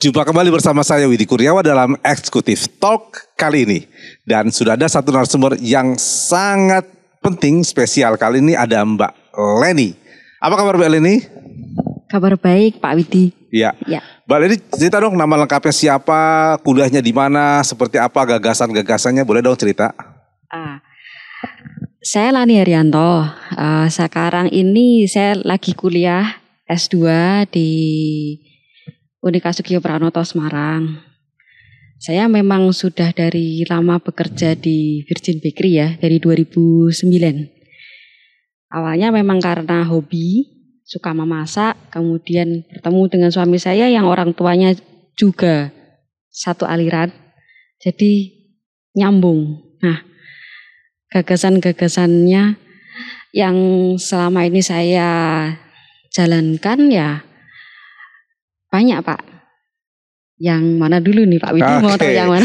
Jumpa kembali bersama saya Widi Kurniawan dalam Eksekutif Talk kali ini. Dan sudah ada satu narasumber yang sangat penting, spesial. Kali ini ada Mbak Leni. Apa kabar Mbak Leni? Kabar baik Pak Widi. Ya. Mbak Leni, cerita dong nama lengkapnya siapa, kuliahnya di mana, seperti apa gagasan-gagasannya, boleh dong cerita? Saya Lani Haryanto. Sekarang ini saya lagi kuliah S2 di Unika Sugio Pranoto Semarang. Saya memang sudah dari lama bekerja di Virgin Bakery ya, dari 2009. Awalnya memang karena hobi, suka memasak, kemudian bertemu dengan suami saya yang orang tuanya juga satu aliran. Jadi nyambung. Nah, gagasan-gagasannya yang selama ini saya jalankan ya banyak Pak. Yang mana dulu nih Pak Widi, mau tahu yang mana?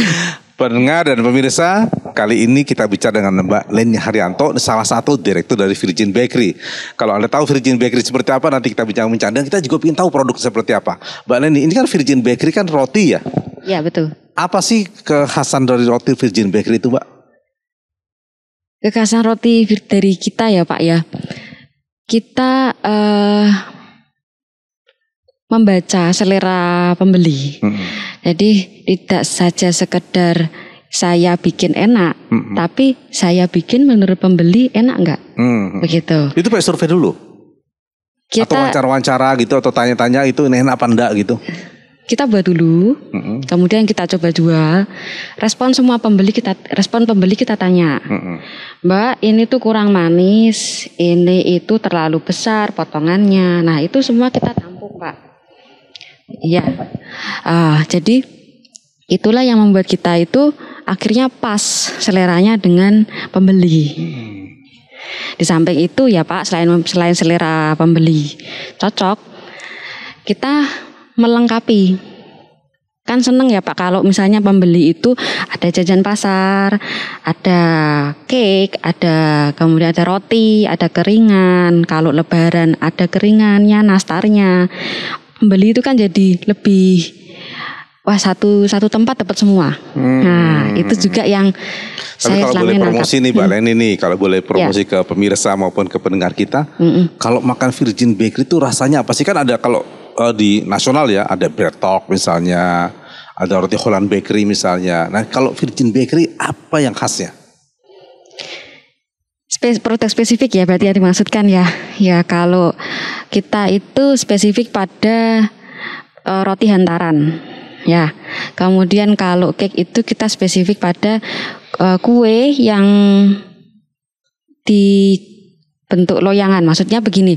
Pendengar dan pemirsa, kali ini kita bicara dengan Mbak Leni Haryanto, salah satu direktur dari Virgin Bakery. Kalau Anda tahu Virgin Bakery seperti apa, nanti kita bincang-bincang. Dan kita juga ingin tahu produk seperti apa. Mbak Leni, ini kan Virgin Bakery kan roti ya? Iya betul. Apa sih kekhasan dari roti Virgin Bakery itu Mbak? Kekhasan roti dari kita ya Pak ya. Kita membaca selera pembeli. Jadi tidak saja sekedar saya bikin enak, tapi saya bikin menurut pembeli enak enggak? Begitu. Itu pakai survei dulu? Atau wawancara-wawancara gitu, atau tanya-tanya itu enak apa enggak gitu? Kita buat dulu, kemudian kita coba jual. Respon pembeli kita tanya, Mbak ini tuh kurang manis, ini itu terlalu besar potongannya. Nah itu semua kita tampung Pak. Iya, jadi itulah yang membuat kita itu akhirnya pas seleranya dengan pembeli. Di samping itu ya Pak, selain selera pembeli cocok, kita melengkapi. Kan seneng ya Pak kalau misalnya pembeli itu ada jajan pasar, ada cake, kemudian ada roti, ada keringan. Kalau lebaran ada keringannya, nastarnya. Pembeli itu kan jadi lebih satu tempat dapat semua. Nah itu juga yang tapi kalau boleh promosi nih Mbak Leni nih, kalau boleh promosi ke pemirsa maupun ke pendengar kita, kalau makan Virgin Bakery itu rasanya apa sih? Kan ada kalau di nasional ya, ada Bread Talk misalnya, ada roti Holland Bakery misalnya. Nah kalau Virgin Bakery apa yang khasnya? Produk spesifik ya berarti yang dimaksudkan ya. Ya kalau kita itu spesifik pada roti hantaran. Ya. Kemudian kalau cake itu kita spesifik pada kue yang dibentuk loyangan. Maksudnya begini.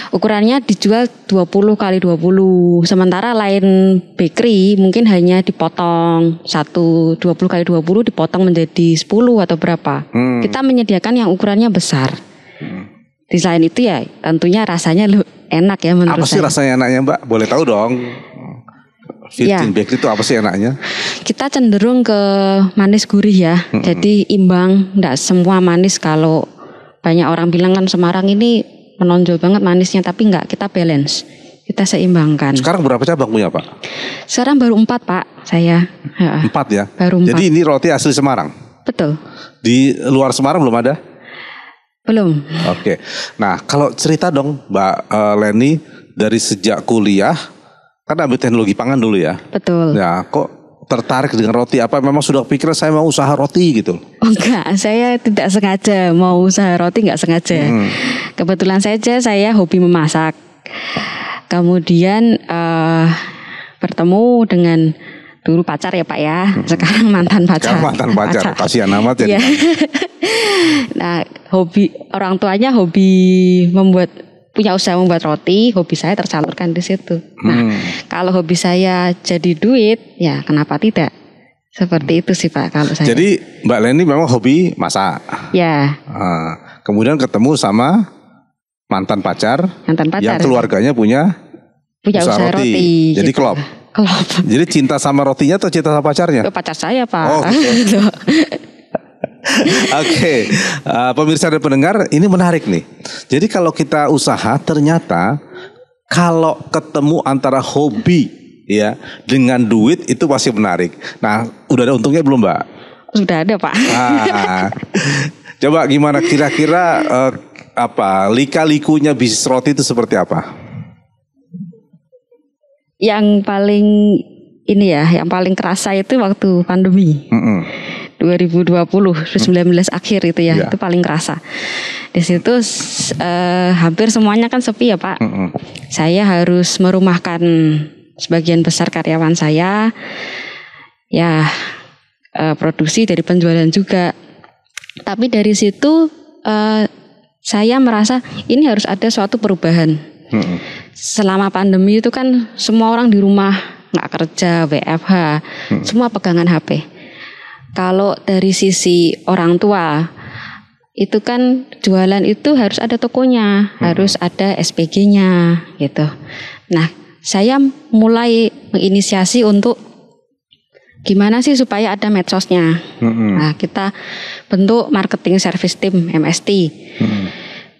Ukurannya dijual 20 kali 20. Sementara lain bakery mungkin hanya dipotong 20 kali 20 dipotong menjadi 10 atau berapa. Kita menyediakan yang ukurannya besar. Di selain itu ya tentunya rasanya enak ya menurut saya. Apa sih rasanya enaknya Mbak? Boleh tahu dong. Virgin Bakery itu apa sih enaknya? Kita cenderung ke manis gurih ya. Jadi imbang, enggak semua manis. Kalau banyak orang bilang kan Semarang ini menonjol banget manisnya, tapi enggak, kita balance, kita seimbangkan. Sekarang berapa cabang punya Pak? Sekarang baru 4 Pak, saya. 4 ya? Baru 4. Jadi ini roti asli Semarang? Betul. Di luar Semarang belum ada? Belum. Oke, nah kalau cerita dong Mbak Leni, dari sejak kuliah, kan ambil teknologi pangan dulu ya? Betul. Ya kok tertarik dengan roti, apa memang sudah pikiran saya mau usaha roti gitu? Enggak, saya tidak sengaja mau usaha roti, enggak sengaja. Kebetulan saja saya hobi memasak. Kemudian bertemu dengan dulu pacar ya Pak ya, sekarang mantan pacar. Sekarang mantan pacar. Kasihan amat ya. Nah, orang tuanya hobi punya usaha membuat roti, hobi saya tersalurkan di situ. Nah, kalau hobi saya jadi duit, ya kenapa tidak? Seperti itu sih Pak kalau saya. Jadi Mbak Leni memang hobi masak. Ya. Kemudian ketemu sama mantan pacar. Yang keluarganya punya usaha roti. Jadi klop. Jadi cinta sama rotinya atau cinta sama pacarnya? Pacar saya Pak. Oh, gitu. Oke, pemirsa dan pendengar, ini menarik nih. Jadi kalau kita usaha, ternyata kalau ketemu antara hobi ya, dengan duit itu pasti menarik. Nah, udah ada untungnya belum, Mbak? Sudah ada, Pak. Nah, coba gimana kira-kira lika-likunya bisnis roti itu seperti apa? Yang paling yang paling kerasa itu waktu pandemi. 2020, 2019 akhir itu ya, itu paling kerasa. Di situ hampir semuanya kan sepi ya, Pak. Saya harus merumahkan sebagian besar karyawan saya. Ya, produksi dari penjualan juga. Tapi dari situ saya merasa ini harus ada suatu perubahan. Selama pandemi itu kan semua orang di rumah, nggak kerja, WFH, semua pegangan HP. Kalau dari sisi orang tua, itu kan jualan itu harus ada tokonya, harus ada SPG-nya gitu. Nah, saya mulai menginisiasi untuk gimana sih supaya ada medsosnya. Nah, kita bentuk marketing service team MST.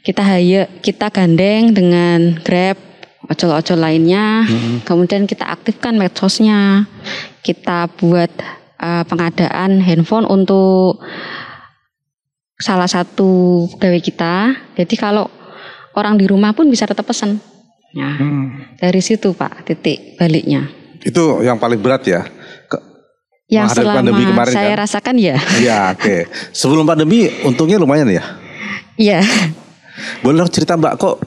Kita gandeng dengan Grab, ojol-ojol lainnya. Kemudian kita aktifkan medsosnya. Kita buat pengadaan handphone untuk salah satu pegawai kita. Jadi kalau orang di rumah pun bisa tetap pesan. Nah, dari situ Pak titik baliknya. Itu yang paling berat ya? Yang selama pandemi kemarin saya rasakan ya. Iya, oke. Sebelum pandemi untungnya lumayan ya? Iya. Boleh dong cerita Mbak, kok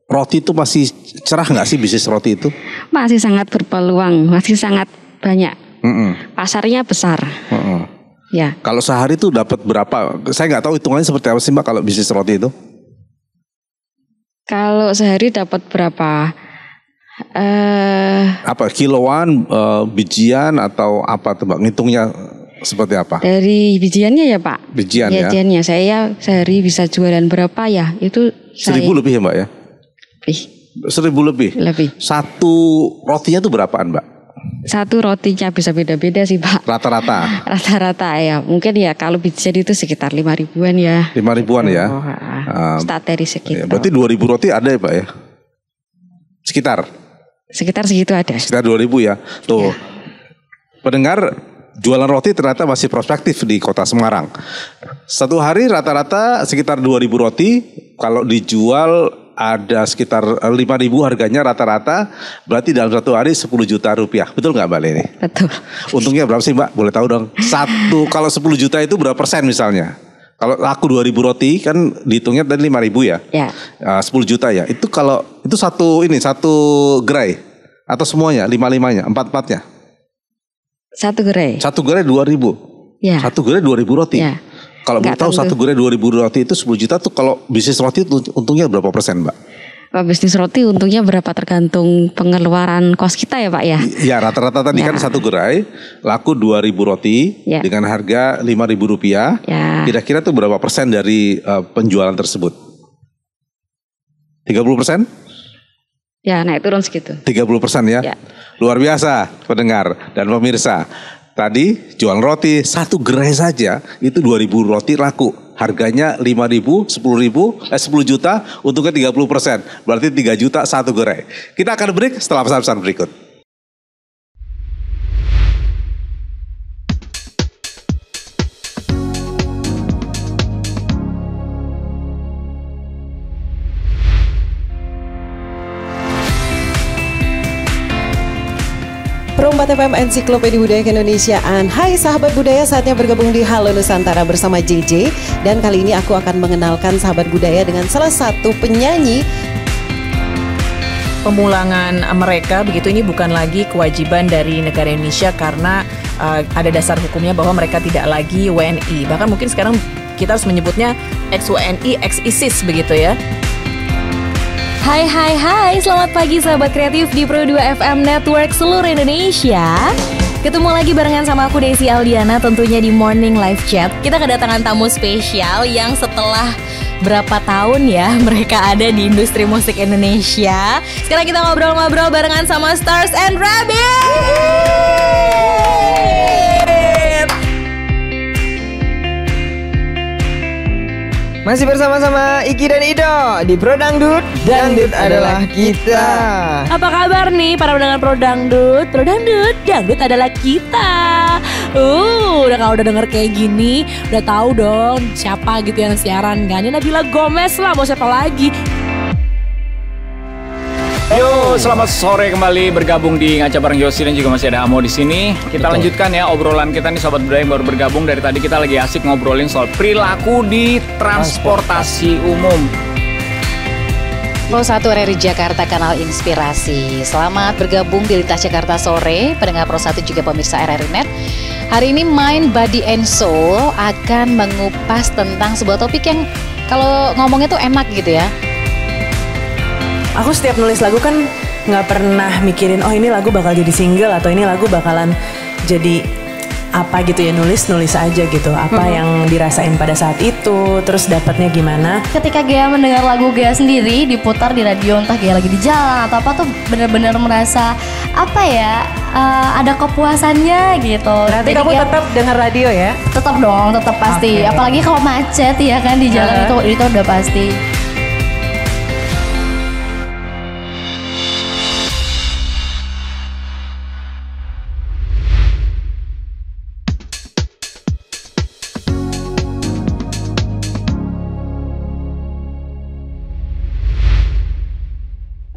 roti itu masih cerah nggak sih bisnis roti itu? Masih sangat berpeluang, masih sangat banyak. Pasarnya besar. Ya. Kalau sehari itu dapat berapa? Saya nggak tahu hitungannya seperti apa sih Mbak kalau bisnis roti itu? Kalau sehari dapat berapa? Apa kiloan, bijian atau apa tuh Mbak? Ngitungnya seperti apa? Dari bijiannya ya Pak. Bijiannya. Saya sehari bisa jualan berapa ya? Itu 1.000 lebih ya Mbak ya? Lebih. 1.000 lebih? Lebih. Satu rotinya tuh berapaan Mbak? Satu rotinya bisa beda-beda sih Pak. Rata-rata? Rata-rata ya. Mungkin ya kalau bijian itu sekitar 5.000-an ya. 5.000-an ya? Start dari sekitar. Berarti 2.000 roti ada ya Pak ya? Sekitar segitu ada. Sekitar 2.000 ya. Tuh. Ya. Pendengar, jualan roti ternyata masih prospektif di Kota Semarang. Satu hari rata-rata sekitar 2.000 roti. Kalau dijual ada sekitar 5.000 harganya rata-rata. Berarti dalam satu hari 10 juta rupiah. Betul nggak Mbak Leni? Betul. Untungnya berapa sih Mbak? Boleh tahu dong. Kalau 10 juta itu berapa persen misalnya? Kalau laku 2.000 roti kan dihitungnya tadi 5.000 ya? Ya. 10 juta ya. Itu kalau itu satu gerai atau semuanya, 5-5-nya, 4-4-nya? Satu gerai. Satu gerai 2.000. Ya. Satu gerai 2.000 roti. Ya. Kalau mau tahu satu gerai 2.000 roti itu 10 juta tuh kalau bisnis roti itu untungnya berapa persen Mbak? Kalau bisnis roti untungnya berapa tergantung pengeluaran kos kita ya Pak ya? Ya rata-rata tadi kan satu gerai laku 2.000 roti dengan harga 5.000 rupiah. Ya. Kira-kira tuh berapa persen dari penjualan tersebut? 30%? Ya naik turun segitu. 30% ya? Luar biasa pendengar dan pemirsa. Tadi jual roti satu gerai saja itu 2.000 roti laku. Harganya 5.000, 10 juta, untungnya 30%. Berarti 3 juta satu gerai. Kita akan break setelah pesan-pesan berikut. Perompak FM Ensiklopedia Budaya Keindonesiaan. Hai sahabat budaya, saatnya bergabung di Halo Nusantara bersama JJ. Dan kali ini aku akan mengenalkan sahabat budaya dengan salah satu penyanyi. Pemulangan mereka begitu ini bukan lagi kewajiban dari negara Indonesia karena ada dasar hukumnya bahwa mereka tidak lagi WNI. Bahkan mungkin sekarang kita harus menyebutnya ex-WNI, ex-ISIS begitu ya. Hai, selamat pagi sahabat kreatif di Pro 2 FM Network seluruh Indonesia. Ketemu lagi barengan sama aku Desi Aldiana tentunya di Morning Live Chat. Kita kedatangan tamu spesial yang setelah berapa tahun ya mereka ada di industri musik Indonesia. Sekarang kita ngobrol-ngobrol barengan sama Stars and Rabbit. Masih bersama-sama Iki dan Ido di Pro Dangdut. Dangdut adalah kita. Apa kabar nih para pendengar Pro Dangdut? Pro Dangdut, Dangdut adalah kita. Udah kalau udah denger kayak gini, udah tahu dong siapa gitu yang siaran kan? Ini Nabila Gomez lah, mau siapa lagi? Yo, selamat sore kembali bergabung di Ngaca bareng Yosi dan juga masih ada Amo di sini. Kita lanjutkan ya obrolan kita nih Sobat Budaya yang baru bergabung. Dari tadi kita lagi asik ngobrolin soal perilaku di transportasi umum. Pro 1 RRI Jakarta, kanal inspirasi. Selamat bergabung di Lintas Jakarta Sore, pendengar Pro 1 juga pemirsa RRI Net. Hari ini Mind, Body and Soul akan mengupas tentang sebuah topik yang kalau ngomongnya tuh enak gitu ya. Aku setiap nulis lagu kan nggak pernah mikirin oh ini lagu bakal jadi single atau ini lagu bakalan jadi apa gitu ya, nulis aja gitu apa yang dirasain pada saat itu, terus dapatnya gimana. Ketika Gea mendengar lagu Gea sendiri diputar di radio, entah Gea lagi di jalan atau apa, tuh benar-benar merasa apa ya, ada kepuasannya gitu. Berarti kamu tetap dengar radio ya? Tetap dong, tetap pasti. Okay. Apalagi kalau macet ya kan di jalan itu udah pasti.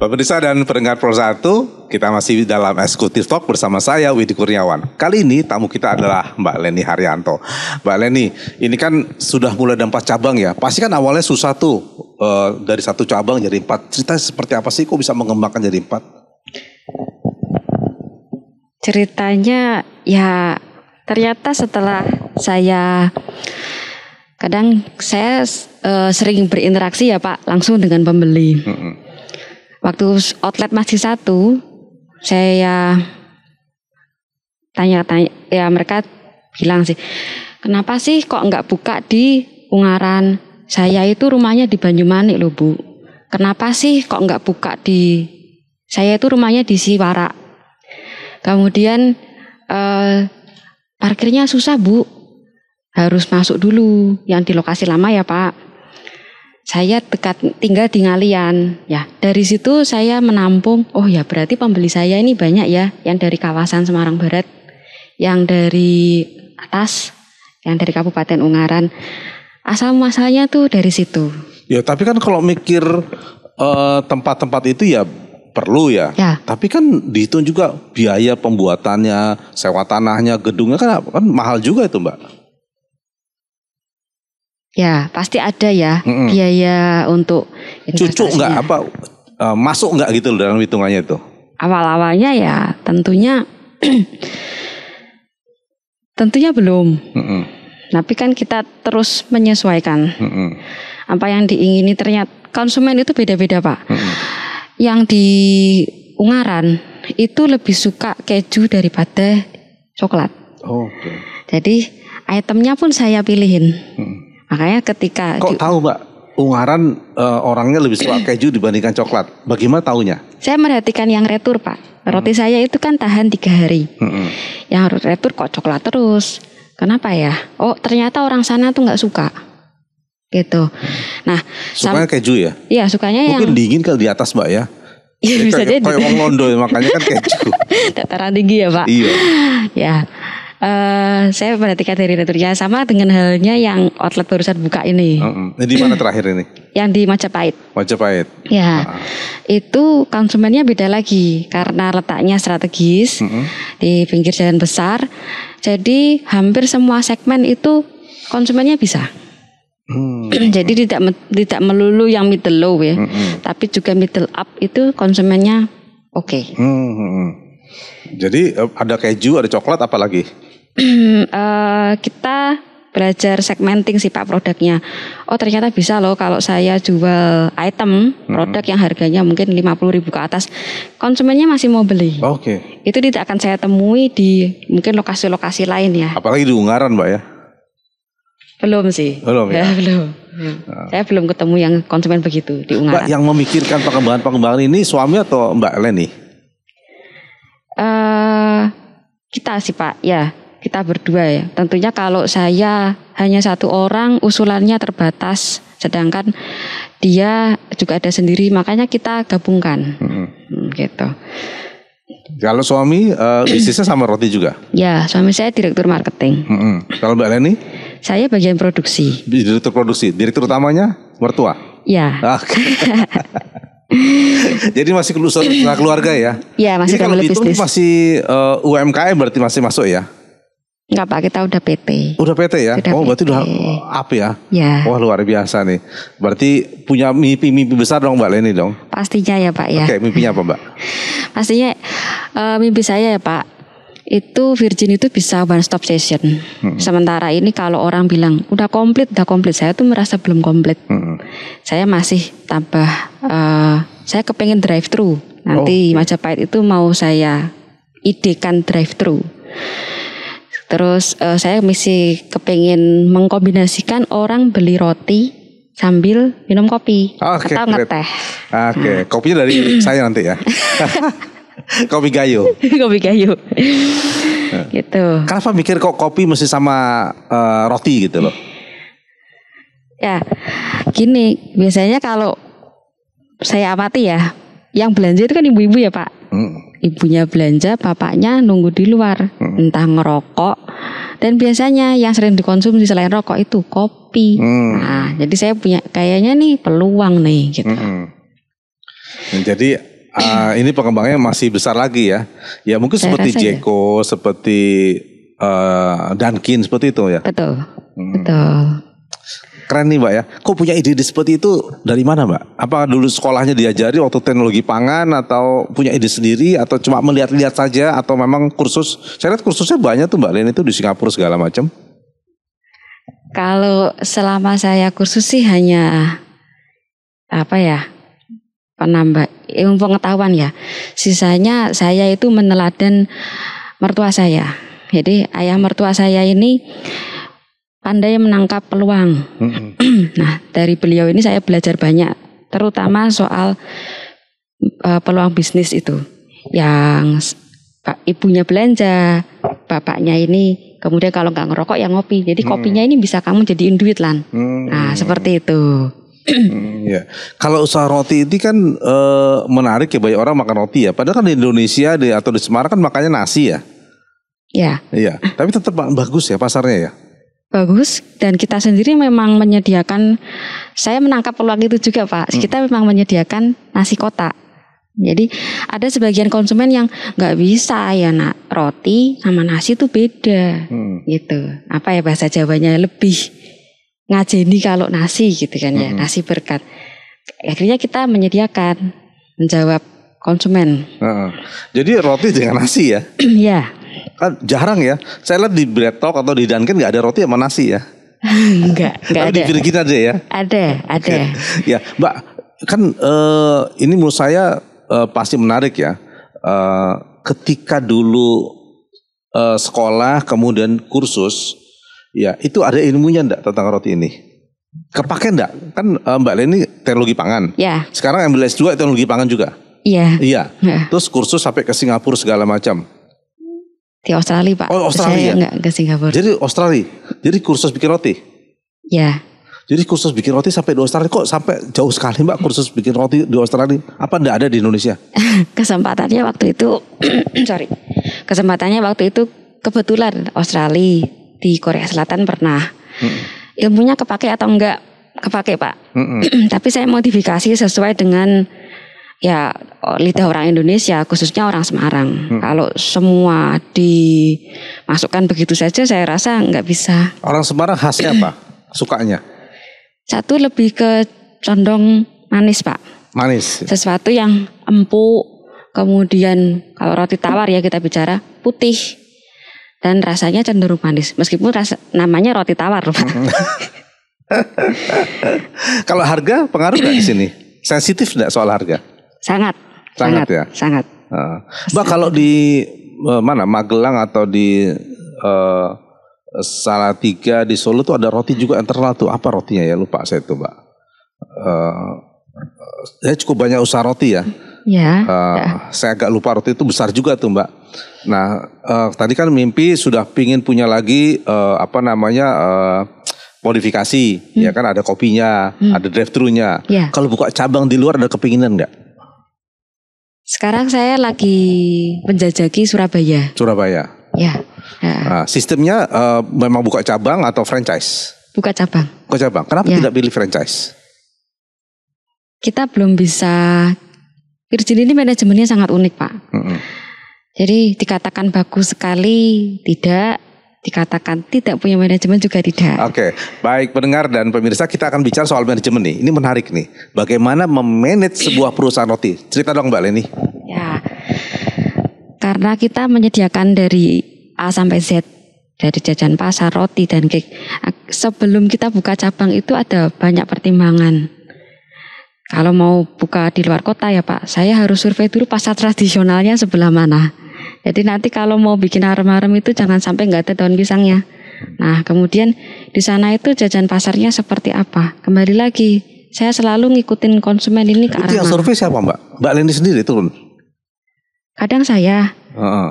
Pemirsa dan pendengar Pro 1, kita masih dalam Eksekutif Talk bersama saya Widi Kurniawan. Kali ini tamu kita adalah Mbak Leni Haryanto. Mbak Leni, ini kan sudah mulai ada 4 cabang ya. Pasti kan awalnya susah tuh, dari 1 cabang jadi 4. Cerita seperti apa sih kok bisa mengembangkan jadi 4? Ceritanya ya ternyata setelah saya sering berinteraksi ya Pak, langsung dengan pembeli. Waktu outlet masih 1, saya tanya-tanya, ya mereka bilang sih, kenapa sih kok nggak buka di Ungaran? Saya itu rumahnya di Banyumanik loh Bu. Kenapa sih kok nggak buka di, saya itu rumahnya di Siwarak. Kemudian parkirnya susah Bu, harus masuk dulu yang di lokasi lama ya Pak. Saya tinggal di Ngalian. Ya, dari situ saya menampung, oh ya berarti pembeli saya ini banyak ya, yang dari kawasan Semarang Barat, yang dari atas, yang dari Kabupaten Ungaran. Asal muasalnya tuh dari situ. Ya, tapi kan kalau mikir tempat-tempat itu ya perlu ya. Tapi kan dihitung juga biaya pembuatannya, sewa tanahnya, gedungnya kan mahal juga itu Mbak. Ya pasti ada ya biaya untuk cucuk nggak apa masuk nggak gitu loh dalam hitungannya itu? Awal-awalnya ya tentunya belum. Tapi kan kita terus menyesuaikan. Apa yang diingini, ternyata konsumen itu beda-beda Pak. Yang di Ungaran itu lebih suka keju daripada coklat. Okay. Jadi itemnya pun saya pilihin. Makanya ketika kok tahu Mbak Ungaran orangnya lebih suka keju dibandingkan coklat? Bagaimana taunya? Saya merhatikan yang retur Pak. Roti saya itu kan tahan 3 hari. Yang retur kok coklat terus. Kenapa ya? Oh ternyata orang sana tuh nggak suka. Gitu. Nah, sukanya keju ya? Iya sukanya mungkin dingin kali di atas Mbak ya? Iya bisa jadi. Kayak orang Londo ya, makanya kan keju. Dataran tinggi ya Pak. Iya. Ya. Saya perhatikan dari returnya, sama dengan halnya yang outlet barusan buka ini. Di mana terakhir ini? Yang di Majapahit. Majapahit. Ya, itu konsumennya beda lagi karena letaknya strategis di pinggir jalan besar. Jadi hampir semua segmen itu konsumennya bisa. Jadi tidak melulu yang middle low ya, tapi juga middle up itu konsumennya oke. Jadi ada keju, ada coklat, apa lagi? Kita belajar segmenting sih Pak produknya. Oh ternyata bisa loh kalau saya jual item produk yang harganya mungkin 50.000 ke atas, konsumennya masih mau beli. Oke. Itu tidak akan saya temui di mungkin lokasi-lokasi lain ya. Apalagi di Ungaran Mbak ya? Belum sih. Belum ya? Belum. Saya belum ketemu yang konsumen begitu di Ungaran. Mbak yang memikirkan pengembangan ini suami atau Mbak Leni? Kita sih Pak, ya kita berdua ya. Tentunya kalau saya hanya 1 orang, usulannya terbatas. sedangkan dia juga ada sendiri, makanya kita gabungkan. Gitu. Kalau suami bisnisnya sama roti juga? Ya, suami saya direktur marketing. Kalau Mbak Leni? Saya bagian produksi. Direktur produksi. Direktur utamanya mertua? Ya. Jadi masih keluarga ya? Iya, masih family business. Masih UMKM berarti masih masuk ya? Enggak Pak, kita udah PT. Udah PT ya? Udah berarti PT. udah up ya? Ya. Wah luar biasa nih. Berarti punya mimpi besar dong Mbak Leni dong? Pastinya ya Pak ya. Oke, mimpinya apa Mbak? Pastinya mimpi saya ya Pak, itu Virgin itu bisa one stop station. Sementara ini kalau orang bilang udah komplit, saya tuh merasa belum komplit. Saya masih tambah, saya kepengen drive thru. Nanti Majapahit itu mau saya idekan drive thru. Terus saya masih kepengen mengkombinasikan orang beli roti sambil minum kopi atau ngeteh. Oke, kopinya dari saya nanti ya. Kopi Gayo. Kopi Gayo. Gitu. Kenapa mikir kok kopi mesti sama roti gitu loh? Ya, gini, biasanya kalau saya amati ya, yang belanja itu kan ibu-ibu ya Pak. Ibunya belanja, bapaknya nunggu di luar, entah ngerokok. Dan biasanya yang sering dikonsumsi selain rokok itu kopi. Nah, jadi saya punya kayaknya nih peluang nih gitu. Jadi ini pengembangannya masih besar lagi ya. Ya mungkin saya seperti Jeko, seperti Dunkin seperti itu ya. Betul. Betul. Keren nih Mbak ya. Kok punya ide seperti itu dari mana Mbak? Apa dulu sekolahnya diajari waktu teknologi pangan, atau punya ide sendiri, atau cuma melihat-lihat saja, atau memang kursus? Saya lihat kursusnya banyak tuh Mbak Leni itu di Singapura segala macam. Kalau selama saya kursus sih hanya penambah ilmu pengetahuan ya. Sisanya saya itu meneladan mertua saya. Jadi ayah mertua saya ini pandai menangkap peluang. Nah, dari beliau ini saya belajar banyak, terutama soal peluang bisnis itu. Yang ibunya belanja, bapaknya ini kemudian kalau nggak ngerokok ya ngopi. Jadi kopinya ini bisa kamu jadiin duit Lan. Nah, seperti itu. Ya. Kalau usaha roti ini kan menarik ya, banyak orang makan roti ya. Padahal kan di Indonesia atau di Semarang kan makannya nasi ya. Ya. Iya. Tapi tetap bagus ya pasarnya ya. Bagus, dan kita sendiri memang menyediakan, saya menangkap peluang itu juga Pak. Kita memang menyediakan nasi kotak. Jadi ada sebagian konsumen yang nggak bisa ya nak, roti sama nasi itu beda gitu. Apa ya bahasa Jawanya, lebih ngajeni kalau nasi gitu kan ya, nasi berkat. Akhirnya kita menyediakan, menjawab konsumen. Jadi roti dengan nasi ya? Iya. Kan jarang ya. Saya lihat di Bread Talk atau di Dunkin nggak ada roti sama nasi ya. Enggak ada. Di Virgin ada ya? Ada. Ya, Mbak, kan ini menurut saya pasti menarik ya. Ketika dulu sekolah kemudian kursus, ya itu ada ilmunya enggak tentang roti ini? Kepake enggak? Kan Mbak Leni teknologi pangan. Ya. Sekarang ambil S2 teknologi pangan juga. Iya. Terus kursus sampai ke Singapura segala macam. Di Australia Pak. Oh, Australia. Saya enggak ke Singapura. Jadi Australia. Jadi kursus bikin roti. Ya. Jadi kursus bikin roti sampai di Australia, kok sampai jauh sekali Mbak kursus bikin roti di Australia? Apa enggak ada di Indonesia? Kesempatannya waktu itu kebetulan Australia, di Korea Selatan pernah. Ilmunya kepake atau enggak? Kepake Pak. Tapi saya modifikasi sesuai dengan ya lidah orang Indonesia, khususnya orang Semarang. Kalau semua dimasukkan begitu saja, saya rasa nggak bisa. Orang Semarang khasnya apa? Sukanya? Satu lebih ke condong manis Pak. Manis. Sesuatu yang empuk. Kemudian kalau roti tawar ya kita bicara putih dan rasanya cenderung manis. Meskipun namanya roti tawar Pak. Kalau harga pengaruh nggak di sini? Sensitif nggak soal harga? Sangat ya. Sangat. Mbak kalau di mana Magelang atau di Salatiga di Solo tuh ada roti juga yang terkenal tuh. Apa rotinya ya, lupa saya tuh Mbak. Saya cukup banyak usaha roti ya. Ya. Saya agak lupa, roti itu besar juga tuh Mbak. Nah tadi kan mimpi sudah pingin punya lagi modifikasi, ya kan ada kopinya, ada drive-thru-nya. Ya. Kalau buka cabang di luar ada kepinginan nggak? Sekarang saya lagi menjajaki Surabaya. Surabaya. Ya. Nah, sistemnya memang buka cabang atau franchise? Buka cabang. Buka cabang. Kenapa tidak pilih franchise? Kita belum bisa. Virgin ini manajemennya sangat unik, Pak. Jadi dikatakan bagus sekali, tidak. Dikatakan tidak punya manajemen juga tidak. Oke, baik pendengar dan pemirsa, kita akan bicara soal manajemen nih. Ini menarik nih. Bagaimana memanage sebuah perusahaan roti? Cerita dong Mbak Leni. Ya, karena kita menyediakan dari A sampai Z, dari jajan pasar, roti dan cake. Sebelum kita buka cabang itu ada banyak pertimbangan. Kalau mau buka di luar kota ya Pak, saya harus survei dulu pasar tradisionalnya sebelah mana. Jadi nanti kalau mau bikin arem-arem itu jangan sampai nggak ada daun pisangnya. Nah kemudian di sana itu jajan pasarnya seperti apa. Kembali lagi, saya selalu ngikutin konsumen ini ke arah mana. Itu yang survei siapa Mbak? Mbak Leni sendiri turun? Kadang saya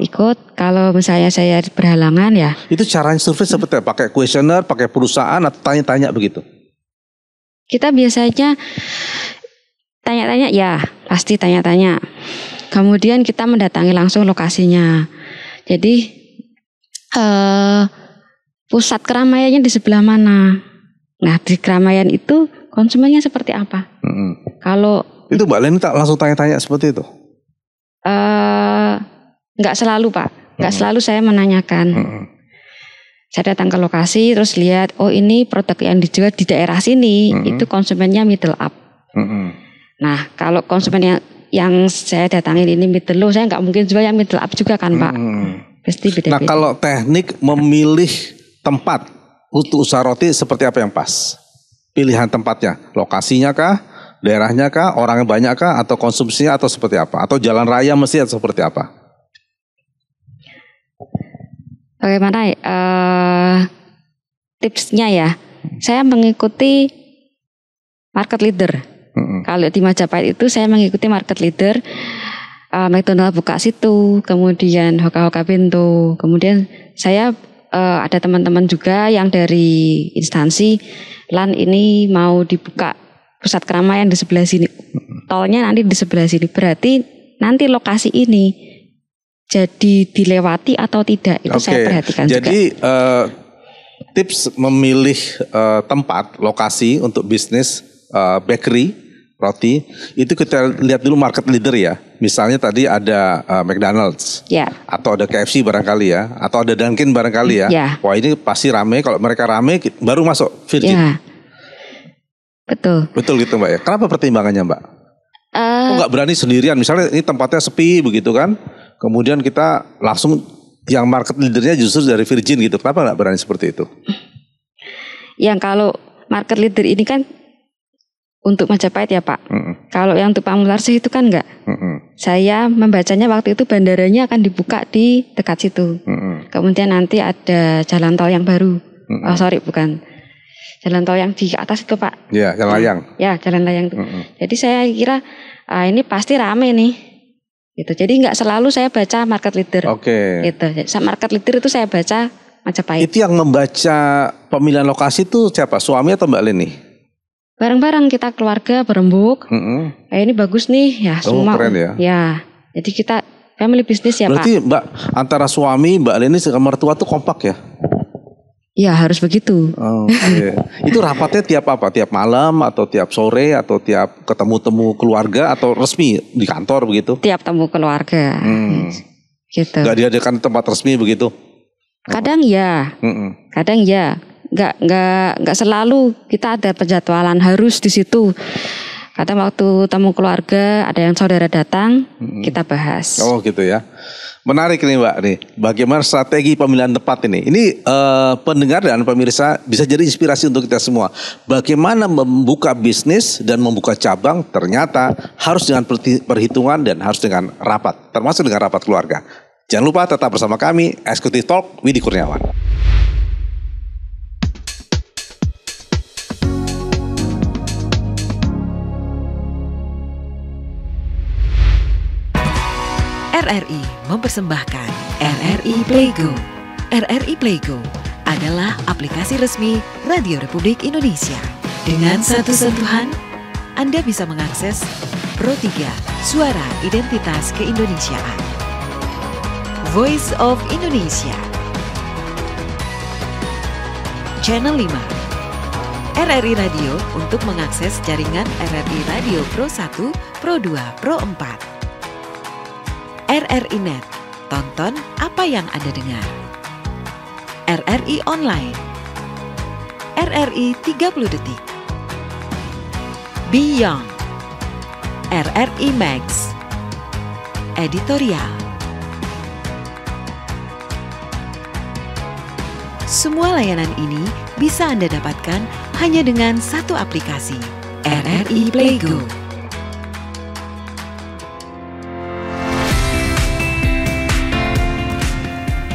ikut, kalau misalnya saya berhalangan ya. Itu caranya survei seperti apa? Pakai kuesioner, pakai perusahaan atau tanya-tanya begitu? Kita biasanya tanya-tanya ya, pasti tanya-tanya. Kemudian kita mendatangi langsung lokasinya. Jadi pusat keramaiannya di sebelah mana? Nah di keramaian itu konsumennya seperti apa? Kalau itu Mbak Leni tak langsung tanya-tanya seperti itu? Nggak selalu Pak, nggak selalu saya menanyakan. Saya datang ke lokasi terus lihat, oh ini produk yang dijual di daerah sini itu konsumennya middle up. Nah kalau konsumen yang saya datangin ini middle low, saya nggak mungkin jual yang middle up juga kan Pak. Pasti beda-beda. Nah kalau teknik memilih tempat untuk usaha roti seperti apa yang pas? Pilihan tempatnya, lokasinya kah, daerahnya kah, orangnya banyak kah, atau konsumsinya atau seperti apa? Atau jalan raya mesti atau seperti apa? Bagaimana tipsnya ya? Saya mengikuti market leader. Kalau di Majapahit itu saya mengikuti market leader. McDonald buka situ, kemudian Hoka-Hoka Bento, kemudian saya ada teman-teman juga yang dari instansi LAN ini mau dibuka pusat keramaian di sebelah sini, tolnya nanti di sebelah sini, berarti nanti lokasi ini jadi dilewati atau tidak itu saya perhatikan juga. Jadi tips memilih tempat lokasi untuk bisnis bakery roti itu kita lihat dulu market leader ya. Misalnya tadi ada McDonald's, atau ada KFC barangkali ya, atau ada Dunkin barangkali ya. Wah ini pasti rame. Kalau mereka rame baru masuk Virgin. Betul gitu Mbak ya. Kenapa pertimbangannya Mbak? Kok nggak berani sendirian? Misalnya ini tempatnya sepi begitu kan? Kemudian kita langsung yang market leadernya justru dari Virgin gitu. Kenapa nggak berani seperti itu? Yang kalau market leader ini kan untuk Majapahit ya Pak. Kalau yang untuk Pamularse itu kan enggak. Saya membacanya waktu itu bandaranya akan dibuka di dekat situ. Kemudian nanti ada jalan tol yang baru. Oh sorry bukan. Jalan tol yang di atas itu Pak. Ya jalan layang. Ya jalan layang itu. Jadi saya kira ini pasti rame nih. Gitu. Jadi enggak selalu saya baca market leader. Gitu. Market leader itu saya baca Majapahit. Itu yang membaca pemilihan lokasi itu siapa? Suami atau Mbak Leni? Bareng-bareng kita keluarga berembuk. Ini bagus nih ya semua. Keren ya. Ya. Jadi kita family business ya Berarti, Pak. Mbak antara suami Mbak Leni sama mertua tuh kompak ya? Ya harus begitu. Itu rapatnya tiap apa? Tiap malam atau tiap sore atau tiap ketemu-temu keluarga atau resmi di kantor begitu? Tiap temu keluarga. Gitu. Gak diadakan tempat resmi begitu? Kadang ya. Kadang ya. Nggak selalu kita ada penjadwalan harus di situ. Kadang waktu temu keluarga ada yang saudara datang, kita bahas. Oh gitu ya. Menarik nih Mbak nih. Bagaimana strategi pemilihan tempat ini? Ini pendengar dan pemirsa bisa jadi inspirasi untuk kita semua. Bagaimana membuka bisnis dan membuka cabang ternyata harus dengan perhitungan dan harus dengan rapat. Termasuk dengan rapat keluarga. Jangan lupa tetap bersama kami, Executive Talk Widi Kurniawan. RRI mempersembahkan RRI Playgo. RRI Playgo adalah aplikasi resmi Radio Republik Indonesia. Dengan satu sentuhan, Anda bisa mengakses Pro 3 Suara Identitas Keindonesiaan, Voice of Indonesia, Channel 5, RRI Radio untuk mengakses jaringan RRI Radio Pro 1, Pro 2, Pro 4, RRI Net, tonton apa yang Anda dengar, RRI Online, RRI 30 Detik, Beyond, RRI Max, Editorial. Semua layanan ini bisa Anda dapatkan hanya dengan satu aplikasi, RRI Playgo.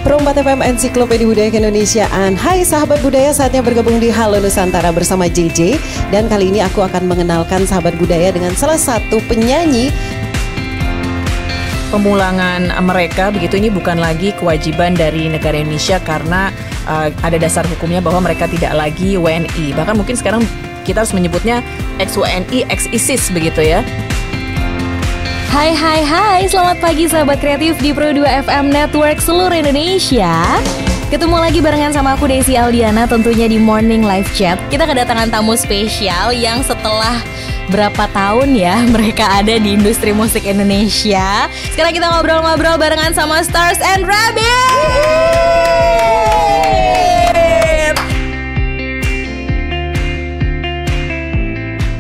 Pro 4 FM Ensiklopedia Budaya Keindonesiaan. Hai sahabat budaya, saatnya bergabung di Halo Nusantara bersama JJ. Dan kali ini aku akan mengenalkan sahabat budaya dengan salah satu penyanyi. Pemulangan mereka begitu ini bukan lagi kewajiban dari negara Indonesia karena ada dasar hukumnya bahwa mereka tidak lagi WNI. Bahkan mungkin sekarang kita harus menyebutnya ex-WNI, ex-ISIS begitu ya. Hai, selamat pagi sahabat kreatif di Pro 2 FM Network seluruh Indonesia. Ketemu lagi barengan sama aku Desi Aldiana tentunya di Morning Live Chat. Kita kedatangan tamu spesial yang setelah berapa tahun ya mereka ada di industri musik Indonesia. Sekarang kita ngobrol-ngobrol barengan sama Stars and Rabbit.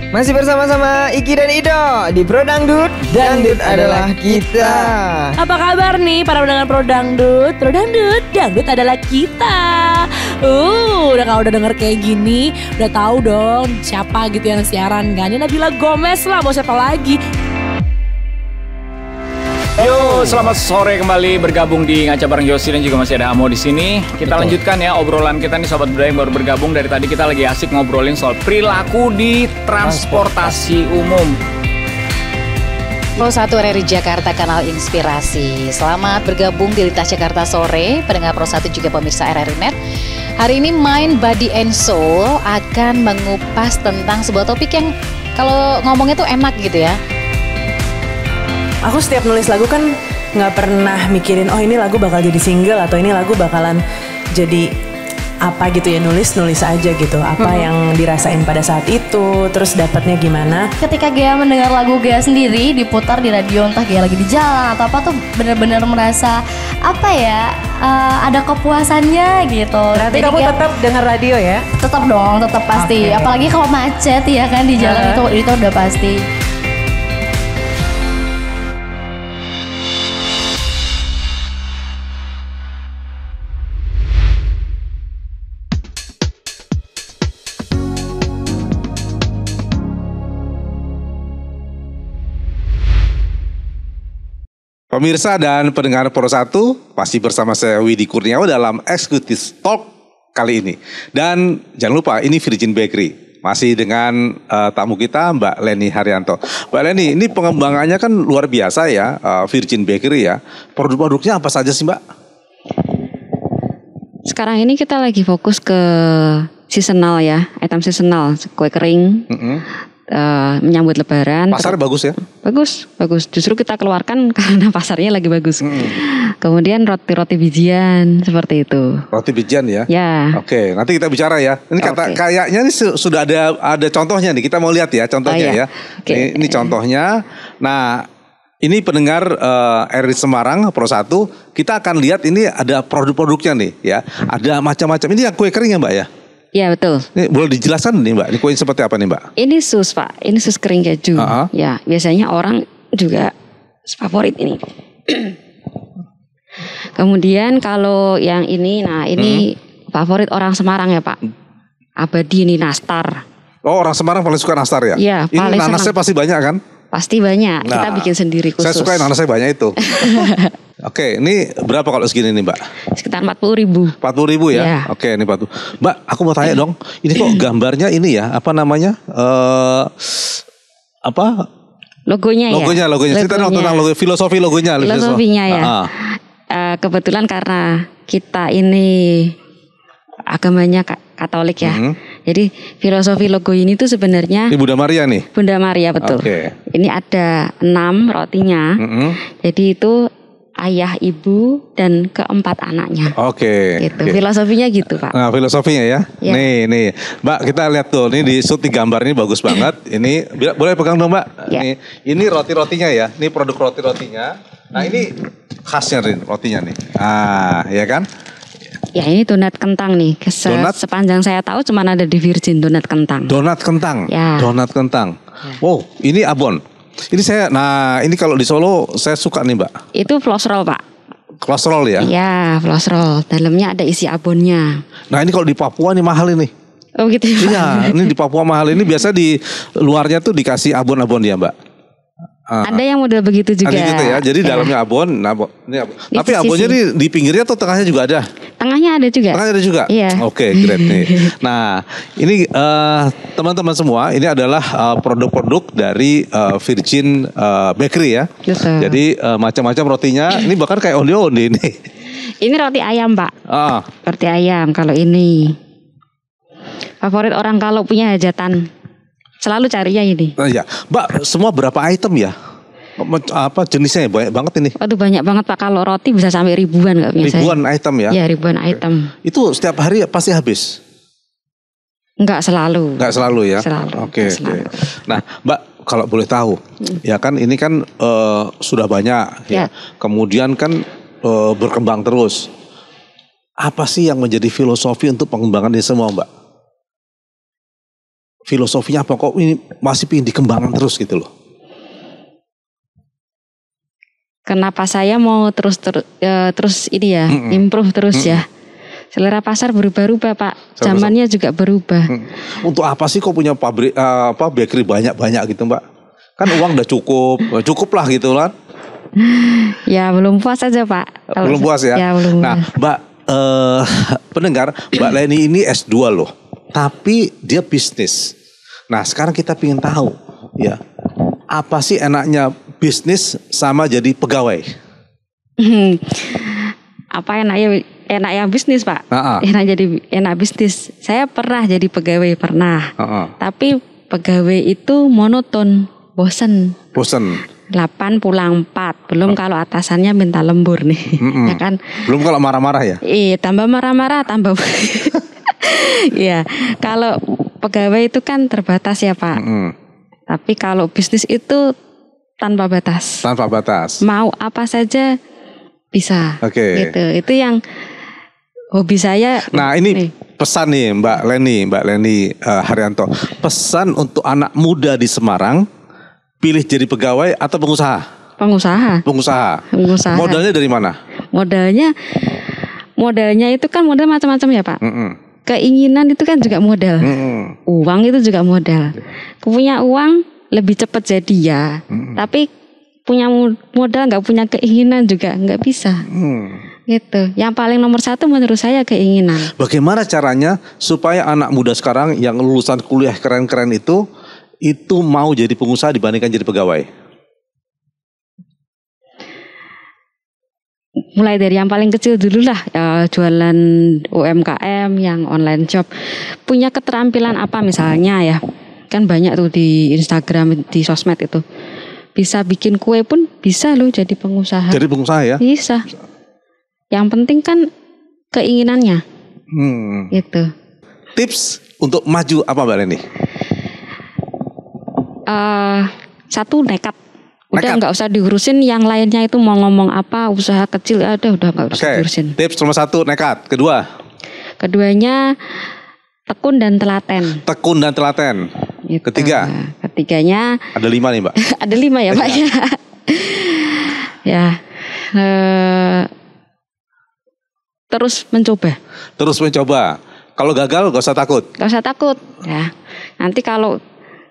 Masih bersama-sama Iki dan Ido di Pro Dangdut. Dangdut adalah kita. Apa kabar nih para pendengar Pro Dangdut? Pro Dangdut, Dangdut adalah kita. Udah kalau udah denger kayak gini, udah tahu dong siapa gitu yang siaran kan? Ini Nabila Gomez lah, mau siapa lagi? Yo, selamat sore kembali bergabung di Ngaca bareng Yosi dan juga masih ada Amo di sini. Kita lanjutkan ya obrolan kita nih sobat budaya yang baru bergabung. Dari tadi kita lagi asik ngobrolin soal perilaku di transportasi umum. Pro 1 RRI Jakarta Kanal Inspirasi. Selamat bergabung di Lintas Jakarta Sore, pendengar Pro 1 juga pemirsa RRI Net. Hari ini Mind, Body and Soul akan mengupas tentang sebuah topik yang kalau ngomongnya tuh enak gitu ya. Aku setiap nulis lagu kan nggak pernah mikirin oh ini lagu bakal jadi single atau ini lagu bakalan jadi apa gitu ya, nulis aja gitu apa yang dirasain pada saat itu, terus dapatnya gimana. Ketika Gea mendengar lagu Gea sendiri diputar di radio, entah Gea lagi di jalan atau apa, tuh benar-benar merasa apa ya, ada kepuasannya gitu. Berarti kamu tetap dengar radio ya? Tetap dong, tetap pasti. Okay. Apalagi kalau macet ya kan di jalan itu udah pasti. Pemirsa dan pendengar Pro 1, pasti bersama saya Widi Kurniawan dalam Executive Talk kali ini. Dan jangan lupa ini Virgin Bakery. Masih dengan tamu kita Mbak Leni Haryanto. Mbak Leni, ini pengembangannya kan luar biasa ya, Virgin Bakery ya. Produk-produknya apa saja sih Mbak? Sekarang ini kita lagi fokus ke seasonal ya, item seasonal, kue kering. Menyambut Lebaran. Pasarnya bagus ya? Bagus. Justru kita keluarkan karena pasarnya lagi bagus. Kemudian roti-roti bijian seperti itu. Roti bijian ya? Ya. Oke, nanti kita bicara ya. Ini kayaknya ini sudah ada contohnya nih. Kita mau lihat ya contohnya ya. Okay. Ini contohnya. Nah, ini pendengar RRI Semarang Pro 1, kita akan lihat ini ada produk-produknya nih ya. Ada macam-macam. Ini yang kue kering ya Mbak ya? Ya betul. Ini boleh dijelaskan nih Mbak, ini kuenya seperti apa nih Mbak? Ini sus Pak, ini sus kering keju. Ya biasanya orang juga favorit ini. Kemudian kalau yang ini, nah ini favorit orang Semarang ya Pak. Abadi ini nastar. Oh, orang Semarang paling suka nastar ya? Iya, paling senang. Ini nanasnya pasti banyak kan? Pasti banyak, kita bikin sendiri khusus. Saya suka yang nanasnya banyak itu. Oke, ini berapa kalau segini nih Mbak? Sekitar 40.000. 40.000 ya? Yeah. Oke, ini 40. Mbak, aku mau tanya dong. Ini kok gambarnya ini ya? Apa namanya? Logonya. Cerita dong tentang logo, filosofi logonya. Filosofinya ya. Kebetulan karena kita ini agamanya Katolik ya. Jadi filosofi logo ini tuh sebenarnya Ini Bunda Maria nih. Bunda Maria betul. Ini ada 6 rotinya. Jadi itu ayah, ibu, dan keempat anaknya. Gitu. Filosofinya gitu Pak. Nah, filosofinya ya. Nih, Mbak kita lihat tuh. Ini di shoot di gambar ini bagus banget. Ini boleh pegang dong Mbak. Ini roti-rotinya ya. Ini produk roti-rotinya. Nah ini khasnya nih rotinya nih. Ya kan? Ya ini donat kentang nih. Sepanjang saya tahu cuma ada di Virgin donat kentang. Donat kentang. Ya. Donat kentang. Wow, ini abon. Ini ini kalau di Solo saya suka nih Mbak. Itu floss roll Pak. Floss roll ya? Iya, floss roll. Dalamnya ada isi abonnya. Nah ini kalau di Papua nih mahal ini. Oh gitu ya Pak? Iya, ini di Papua mahal ini. Biasa di luarnya tuh dikasih abon-abon ya Mbak. Ada yang model begitu juga. Ada gitu ya. Jadi dalamnya abon. Ini abon. Tapi abonnya di pinggirnya atau tengahnya juga ada? Tengahnya ada juga. Tengahnya ada juga? Iya. Oke, great nih. Nah, ini teman-teman semua, ini adalah produk-produk dari Virgin Bakery ya. Betul. Jadi macam-macam rotinya. Ini bahkan kayak onde-onde ini. Ini roti ayam Pak. Roti ayam kalau ini. Favorit orang kalau punya hajatan. Selalu carinya ini. Ya, Mbak, semua berapa item ya? Apa jenisnya ya? Banyak banget ini. Waduh banyak banget Pak. Kalau roti bisa sampai ribuan nggak punya Ribuan item ya? Iya ribuan item. Itu setiap hari pasti habis? Enggak selalu. Enggak selalu ya? Selalu. Oke. Nah Mbak, kalau boleh tahu, ya kan ini kan sudah banyak ya. Kemudian kan berkembang terus. Apa sih yang menjadi filosofi untuk pengembangan ini semua Mbak? Filosofinya apa kok ini masih ingin dikembangkan terus gitu loh? Kenapa saya mau terus ini ya, improve terus ya. Selera pasar berubah-ubah Pak, zamannya juga berubah. Untuk apa sih kok punya pabrik bakery banyak-banyak gitu Mbak? Kan uang udah cukup lah gitu kan? Ya belum puas aja Pak. Belum puas ya? Ya belum. Nah Mbak, pendengar, Mbak Leni ini S2 loh, tapi dia bisnis. Nah sekarang kita pengen tahu ya, apa sih enaknya bisnis sama jadi pegawai? Apa enaknya bisnis Pak? Enak bisnis. Saya pernah jadi pegawai tapi pegawai itu monoton, bosen. 8 pulang 4. Belum kalau atasannya minta lembur nih. Ya kan? Belum kalau marah-marah ya? Iya, tambah marah-marah tambah. Iya, kalau pegawai itu kan terbatas ya Pak. Tapi kalau bisnis itu tanpa batas. Tanpa batas. Mau apa saja bisa. Gitu. Itu yang hobi saya. Nah ini pesan nih Mbak Leni Haryanto. Pesan untuk anak muda di Semarang, pilih jadi pegawai atau pengusaha? Pengusaha. Modalnya dari mana? Modalnya itu kan modal macam-macam ya Pak. Keinginan itu kan juga modal. Uang itu juga modal. Punya uang lebih cepat jadi ya. Tapi punya modal nggak punya keinginan juga nggak bisa. Gitu. Yang paling nomor 1 menurut saya keinginan. Bagaimana caranya supaya anak muda sekarang yang lulusan kuliah keren-keren itu mau jadi pengusaha dibandingkan jadi pegawai? Mulai dari yang paling kecil dulu lah, jualan UMKM, yang online job. Punya keterampilan apa misalnya ya, kan banyak tuh di Instagram, di sosmed itu. Bisa bikin kue pun bisa loh jadi pengusaha. Jadi pengusaha ya? Bisa. Yang penting kan keinginannya. Gitu. Tips untuk maju apa Mbak Leni? 1 nekat. Udah nggak usah diurusin yang lainnya itu mau ngomong apa, usaha kecil ada udah nggak usah diurusin. Tips nomor 1 nekat. Keduanya tekun dan telaten. Gitu. Ketiganya ada 5 nih Mbak. Ada 5 ya Pak ya. Ya. Terus mencoba. Kalau gagal gak usah takut. Ya. Nanti kalau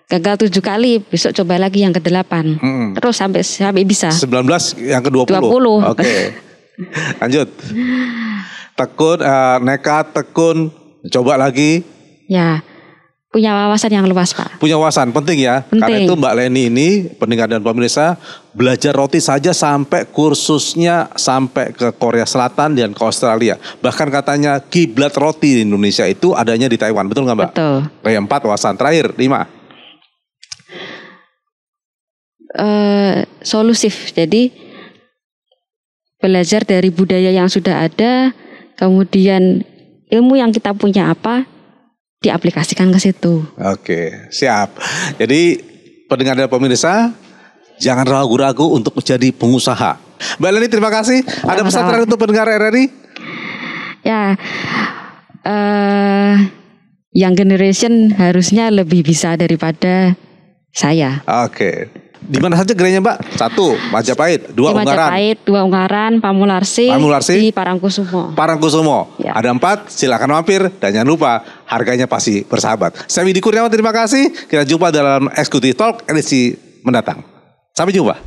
gagal 7 kali, besok coba lagi yang ke-8. Terus sampai bisa. 19 yang ke-20. Oke. Lanjut. Tekun, nekat, tekun, coba lagi. Ya. punya wawasan yang luas, Pak. Punya wawasan penting ya. Penting. Karena itu Mbak Leni ini pendengar dan pemirsa belajar roti saja sampai kursusnya sampai ke Korea Selatan dan ke Australia. Bahkan katanya kiblat roti di Indonesia itu adanya di Taiwan. Betul nggak Mbak? Betul. Kayak 4 wawasan. Terakhir 5. Solusif. Jadi belajar dari budaya yang sudah ada, kemudian ilmu yang kita punya apa diaplikasikan ke situ. Oke, siap. Jadi pendengar dan pemirsa jangan ragu-ragu untuk menjadi pengusaha. Mbak Leni terima kasih. Ada pesan terakhir untuk pendengar RRI? Ya, young generation harusnya lebih bisa daripada saya. Oke. Di mana saja gerainya Mbak? 1 Majapahit, 2 di Ungaran. Majapahit, 2 Ungaran, Pamularsi, di Parangkusumo. Parangkusumo. Ya. Ada 4, silakan mampir dan jangan lupa harganya pasti bersahabat. Saya Widi Kurniawan, terima kasih. Kita jumpa dalam Executive Talk edisi mendatang. Sampai jumpa.